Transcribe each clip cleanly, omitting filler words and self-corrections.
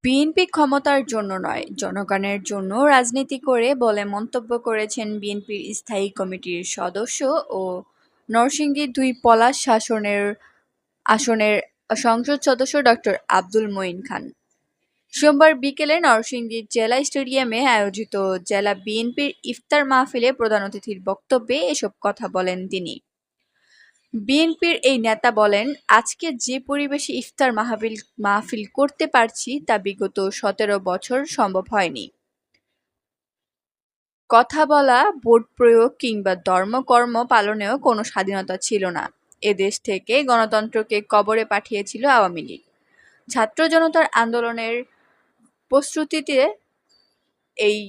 BNP ক্ষমতার জন্য নয়, জনগণের জন্য রাজনীতি করে বলে মন্তব্য করেছেন বিএনপির স্থায়ী কমিটির সদস্য ও নরসিংদী ২ পলাশ আসনের সংসদ সদস্য ডক্টর আব্দুল মঈন খান। সোমবার বিকেলে নরসিংদী জেলা স্টেডিয়ামে আয়োজিত জেলা বিএনপির ইফতার মাহফিলে প্রধান অতিথির বক্তব্যে এসব কথা বলেন তিনি। বিএনপির এই নেতা বলেন, আজকে যে পরিবেশে ইফতার মাহফিল করতে পারছি তা বিগত ১৭ বছর সম্ভব হয়নি। কথা বলা, ভোট প্রয়োগ কিংবা ধর্মকর্ম পালনেও কোনো স্বাধীনতা ছিল না। এদেশ থেকে গণতন্ত্রকে কবরে পাঠিয়েছিল আওয়ামী লীগ। ছাত্র জনতার আন্দোলনের প্রস্তুতিতে এই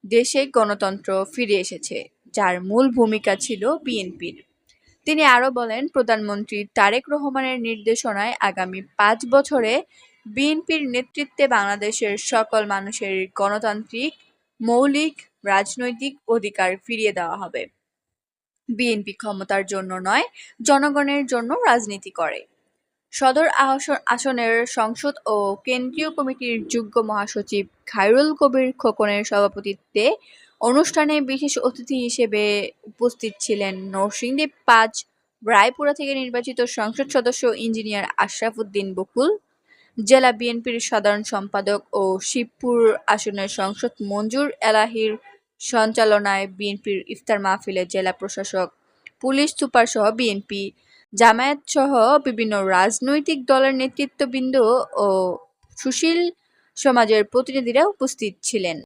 দেশে গণতন্ত্র ফিরে এসেছে, যার মূল ভূমিকা ছিল বিএনপির। তিনি আরও বলেন, প্রধানমন্ত্রী তারেক রহমানের নির্দেশনায় আগামী ৫ বছরে বিএনপির নেতৃত্বে বাংলাদেশের সকল মানুষের গণতান্ত্রিক মৌলিক রাজনৈতিক অধিকার ফিরিয়ে দেওয়া হবে। বিএনপি ক্ষমতার জন্য নয়, জনগণের জন্য রাজনীতি করে। সদর আসনের সংসদ ও কেন্দ্রীয় কমিটির যুগ্ম মহাসচিব খায়রুল কবির খোকনের সভাপতিত্বে অনুষ্ঠানে বিশেষ অতিথি হিসেবে উপস্থিত ছিলেন নরসিংদী ৫ রায়পুরা থেকে নির্বাচিত সংসদ সদস্য ইঞ্জিনিয়ার আশরাফ উদ্দিন বকুল, জেলা বিএনপির সাধারণ সম্পাদক ও শিবপুর আসনের সংসদ মঞ্জুর এলাহীর সঞ্চালনায় বিএনপির ইফতার মাহফিলে জেলা প্রশাসক, পুলিশ সুপারসহ বিএনপি, জামায়াতসহ বিভিন্ন রাজনৈতিক দলের নেতৃত্ববৃন্দ ও সুশীল সমাজের প্রতিনিধিরা উপস্থিত ছিলেন।